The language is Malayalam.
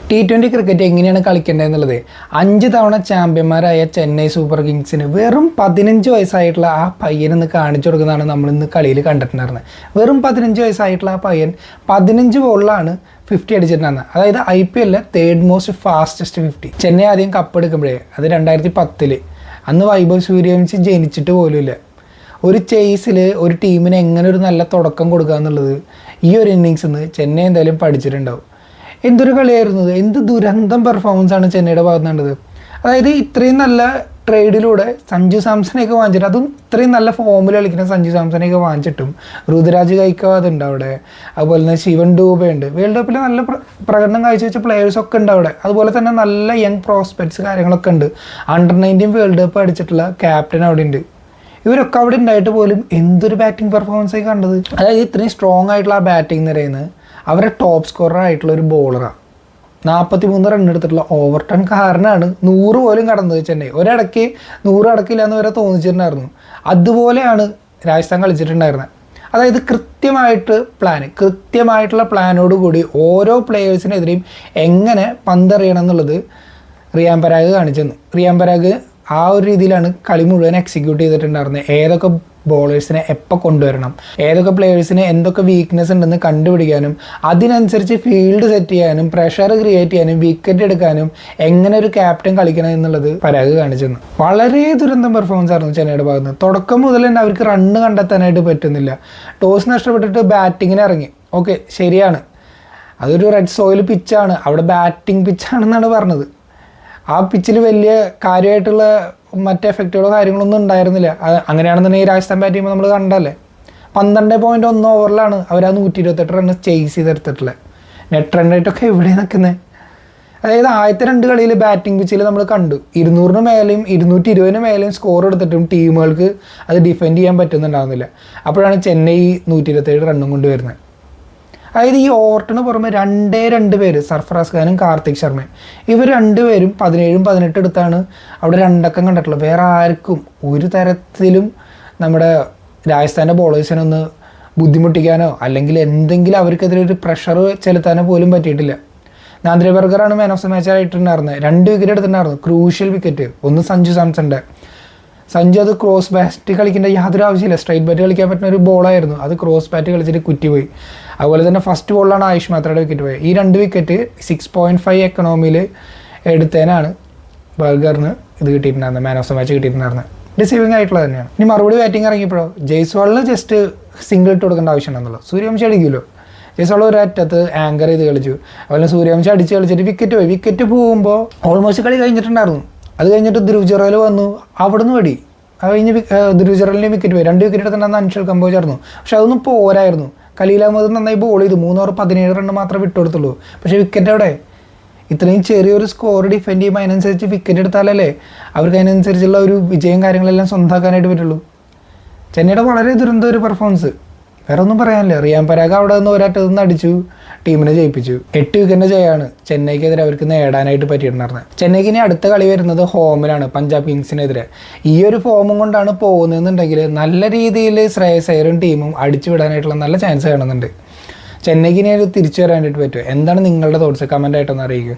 T20 ക്രിക്കറ്റ് എങ്ങനെയാണ് കളിക്കേണ്ടതെന്നുള്ളത് 5 തവണ ചാമ്പ്യന്മാരായ ചെന്നൈ സൂപ്പർ കിങ്സിന് വെറും 15 വയസ്സായിട്ടുള്ള ആ പയ്യനെന്ന് കാണിച്ചു കൊടുക്കുന്നതാണ് നമ്മൾ ഇന്ന് കളിയിൽ കണ്ടിട്ടുണ്ടായിരുന്നത്. വെറും 15 വയസ്സായിട്ടുള്ള ആ പയ്യൻ 15 ബോളിലാണ് 50 അടിച്ചിട്ടുണ്ടായിരുന്നത്. അതായത് IPL third most fastest 50. Chennai ആദ്യം കപ്പ് എടുക്കുമ്പോഴേ അത് 2010 അന്ന് വൈഭവ് സൂര്യവംശി ജനിച്ചിട്ട് പോലുമില്ല. ഒരു ചേസിൽ ഒരു ടീമിന് എങ്ങനെ ഒരു നല്ല തുടക്കം കൊടുക്കുക എന്നുള്ളത് ഈ ഒരു ഇന്നിങ്സിൽ നിന്ന് ചെന്നൈ എന്തായാലും പഠിച്ചിട്ടുണ്ടാവും. എന്തൊരു കളിയായിരുന്നു, എന്ത് ദുരന്തം പെർഫോമൻസാണ് ചെന്നൈയുടെ ഭാഗത്ത് കണ്ടത്. അതായത് ഇത്രയും നല്ല ട്രേഡിലൂടെ സഞ്ജു സാംസണെയൊക്കെ വാങ്ങിച്ചിട്ട്, അതും ഇത്രയും നല്ല ഫോമിൽ കളിക്കുന്ന സഞ്ജു സാംസണെയൊക്കെ വാങ്ങിച്ചിട്ടും ഋതുരാജ് ഗൈക്വാദ് ഉണ്ട് അവിടെ, അതുപോലെ തന്നെ ശിവൻ ഡൂബെ ഉണ്ട്. വേൾഡ് കപ്പിൽ നല്ല പ്രകടനം കാഴ്ചവെച്ച പ്ലെയേഴ്സൊക്കെ ഉണ്ട് അവിടെ. അതുപോലെ തന്നെ നല്ല യങ് പ്രോസ്പെക്ട്സ് കാര്യങ്ങളൊക്കെ ഉണ്ട്. അണ്ടർ-19 വേൾഡ് കപ്പ് അടിച്ചിട്ടുള്ള ക്യാപ്റ്റൻ അവിടെ ഉണ്ട്. ഇവരൊക്കെ അവിടെ ഉണ്ടായിട്ട് പോലും എന്തൊരു ബാറ്റിംഗ് പെർഫോമൻസായി കണ്ടത്. അതായത് ഇത്രയും സ്ട്രോങ് ആയിട്ടുള്ള ആ ബാറ്റിംഗ് നിരയുന്നത് അവരെ ടോപ്പ് സ്കോറർ ആയിട്ടുള്ള ഒരു ബോളറാണ്. 43 റൺ എടുത്തിട്ടുള്ള ഓവർടൺ കാരനാണ് 100 പോലും കടന്നത് ചെന്നൈ. ഒരിടയ്ക്ക് 100 അടക്കില്ല എന്ന് വരെ തോന്നിച്ചിട്ടുണ്ടായിരുന്നു. അതുപോലെയാണ് രാജസ്ഥാൻ കളിച്ചിട്ടുണ്ടായിരുന്നത്. അതായത് കൃത്യമായിട്ടുള്ള പ്ലാനോടുകൂടി ഓരോ പ്ലെയേഴ്സിനെതിരെയും എങ്ങനെ പന്തെറിയണം എന്നുള്ളത് റിയാൻ പരാഗ് കാണിച്ചെന്നു. റിയാൻ പരാഗ് ആ ഒരു രീതിയിലാണ് കളി മുഴുവൻ എക്സിക്യൂട്ട് ചെയ്തിട്ടുണ്ടായിരുന്നത്. ഏതൊക്കെ ബോളേഴ്സിനെ എപ്പോൾ കൊണ്ടുവരണം, ഏതൊക്കെ പ്ലെയേഴ്സിന് എന്തൊക്കെ വീക്ക്നെസ് ഉണ്ടെന്ന് കണ്ടുപിടിക്കാനും അതിനനുസരിച്ച് ഫീൽഡ് സെറ്റ് ചെയ്യാനും പ്രഷർ ക്രിയേറ്റ് ചെയ്യാനും വിക്കറ്റ് എടുക്കാനും എങ്ങനെ ഒരു ക്യാപ്റ്റൻ കളിക്കണം എന്നുള്ളത് പരാഗ് കാണിച്ചെന്നു. വളരെ ദുരന്തം പെർഫോമൻസ് ആയിരുന്നു ചെന്നൈയുടെ ഭാഗത്ത് നിന്ന്. തുടക്കം മുതൽ തന്നെ അവർക്ക് റണ്ണ് കണ്ടെത്താനായിട്ട് പറ്റുന്നില്ല. ടോസ് നഷ്ടപ്പെട്ടിട്ട് ബാറ്റിങ്ങിന് ഇറങ്ങി. ഓക്കെ, ശരിയാണ്, അതൊരു റെഡ് സോയിൽ പിച്ചാണ്, അവിടെ ബാറ്റിംഗ് പിച്ചാണെന്നാണ് പറഞ്ഞത്. ആ പിച്ചിൽ വലിയ കാര്യമായിട്ടുള്ള മറ്റ് എഫക്റ്റുകളോ കാര്യങ്ങളൊന്നും ഉണ്ടായിരുന്നില്ല. അങ്ങനെയാണെന്നുണ്ടെങ്കിൽ രാജസ്ഥാൻ ബാറ്റ് ചെയ്യുമ്പോൾ നമ്മൾ കണ്ടല്ലേ, 12.1 ഓവറിലാണ് അവർ ആ 128 റണ്ണ് ചേസ് ചെയ്തെടുത്തിട്ടുള്ളത്. നെറ്റ് റൺ റേറ്റൊക്കെ എവിടെ നിൽക്കുന്നത്. അതായത് ആദ്യത്തെ 2 കളിയിൽ ബാറ്റിംഗ് പിച്ചിൽ നമ്മൾ കണ്ടു 200-ന് മേലെയും 220-ന് മേലെയും സ്കോർ എടുത്തിട്ടും ടീമുകൾക്ക് അത് ഡിഫെൻഡ് ചെയ്യാൻ പറ്റുന്നുണ്ടാകുന്നില്ല. അപ്പോഴാണ് ചെന്നൈ 127 റണ്ണും കൊണ്ടുവരുന്നത്. അതായത് ഈ ഓവർട്ടന് പുറമെ 2 പേര് സർഫറാസ് ഖാനും കാർത്തിക് ശർമ്മയും, ഇവർ 2 പേരും 17-18 എടുത്താണ് അവിടെ 2 അക്കം കണ്ടിട്ടുള്ളത്. വേറെ ആർക്കും ഒരു തരത്തിലും നമ്മുടെ രാജസ്ഥാൻ്റെ ബോളേഴ്സിനെ ഒന്ന് ബുദ്ധിമുട്ടിക്കാനോ അല്ലെങ്കിൽ എന്തെങ്കിലും അവർക്കെതിരെ ഒരു പ്രഷർ ചെലുത്താനോ പോലും പറ്റിയിട്ടില്ല. നാന്ദ്രെ ബർഗറാണ് മാൻ ഓഫ് ദ മാച്ച് ആയിട്ടുണ്ടായിരുന്നത്. 2 വിക്കറ്റ് എടുത്തിട്ടുണ്ടായിരുന്നു, ക്രൂഷ്യൽ വിക്കറ്റ്. ഒന്ന് സഞ്ജു സാംസന്റെ. സഞ്ജു അത് ക്രോസ് ബാറ്റ് കളിക്കേണ്ട യാതൊരു ആവശ്യമില്ല, സ്ട്രൈറ്റ് ബാറ്റ് കളിക്കാൻ പറ്റുന്ന ഒരു ബോളായിരുന്നു. അത് ക്രോസ് ബാറ്റ് കളിച്ചിട്ട് കുറ്റിപ്പോയി. അതുപോലെ തന്നെ ഫസ്റ്റ് ബോളിലാണ് ആയുഷ് മാത്രയുടെ വിക്കറ്റ് പോയത്. ഈ 2 വിക്കറ്റ് 6.5 എക്കണോമിയിൽ എടുത്തതിനാണ് ബർഗറിന് ഇത് കിട്ടിയിട്ടുണ്ടായിരുന്നത്, മാൻ ഓഫ് ദ മാച്ച് കിട്ടിയിട്ടുണ്ടായിരുന്നത്. ഡിസീവിങ് ആയിട്ടുള്ളത് തന്നെയാണ്. ഇനി മറുപടി ബാറ്റിംഗ് ഇറങ്ങിയപ്പോഴോ ജയ്സ്വാളിന് ജസ്റ്റ് സിംഗിൾ ഇട്ട് കൊടുക്കേണ്ട ആവശ്യമുണ്ടെന്നുള്ളൂ. സൂര്യവംശി അടിക്കുമല്ലോ. ജയ്സ്വാൾ ഒരറ്റത്ത് ആങ്കർ ചെയ്ത് കളിച്ചു. അതുപോലെ സൂര്യവംശി കളിച്ചിട്ട് വിക്കറ്റ് പോയി. വിക്കറ്റ് പോകുമ്പോൾ ഓൾമോസ്റ്റ് കളി കഴിഞ്ഞിട്ടുണ്ടായിരുന്നു. അത് കഴിഞ്ഞിട്ട് ധ്രുവ് ജുറേൽ വന്നു, അവിടുന്ന് വെടി. അത് കഴിഞ്ഞ് ധ്രുവ് ജുറേലിൻ്റെ വിക്കറ്റ് പോയി. 2 വിക്കറ്റ് എടുത്തിട്ടുണ്ടെന്ന് അൻഷൽ കമ്പോജ് ആയിരുന്നു. പക്ഷെ അതൊന്നും പോരായിരുന്നു. ഖലീൽ അഹമ്മദ് നന്നായി ബോൾ ചെയ്തു. 3 ഓവർ 17 റണ്ണ് മാത്രമേ വിട്ടുകൊടുത്തുള്ളൂ. പക്ഷേ വിക്കറ്റ് അവിടെ ഇത്രയും ചെറിയൊരു സ്കോർ ഡിഫെൻഡ് ചെയ്യുമ്പോൾ അതിനനുസരിച്ച് വിക്കറ്റ് എടുത്താലല്ലേ അവർക്ക് അതിനനുസരിച്ചുള്ള ഒരു വിജയം കാര്യങ്ങളെല്ലാം സ്വന്തമാക്കാനായിട്ട് പറ്റുള്ളൂ. ചെന്നൈയുടെ വളരെ ദുരന്തം ഒരു പെർഫോമൻസ്, വേറെ ഒന്നും പറയാനില്ല. റിയാൻ പരാഗ് അവിടെ നിന്ന് ഒരറ്റത്ത് നിന്ന് അടിച്ചു, ടീമിനെ ജയിപ്പിച്ചു. 8 വിക്കറ്റിൻ്റെ ജയമാണ് ചെന്നൈക്കെതിരെ അവർക്ക് നേടാനായിട്ട് പറ്റിയിട്ടുണ്ടായിരുന്നത്. ചെന്നൈക്ക് ഇനി അടുത്ത കളി വരുന്നത് ഹോമിലാണ്, പഞ്ചാബ് കിങ്സിനെതിരെ. ഈ ഒരു ഫോമും കൊണ്ടാണ് പോകുന്നതെന്നുണ്ടെങ്കിൽ നല്ല രീതിയിൽ ശ്രേയസ് അയ്യറും ടീമും അടിച്ചു വിടാനായിട്ടുള്ള നല്ല ചാൻസ് കാണുന്നുണ്ട്. ചെന്നൈക്ക് ഇനി തിരിച്ചു വരാനായിട്ട് പറ്റുമോ? എന്താണ് നിങ്ങളുടെ തോട്ട്സ്? കമൻ്റ് ആയിട്ടൊന്ന് അറിയിക്കുക.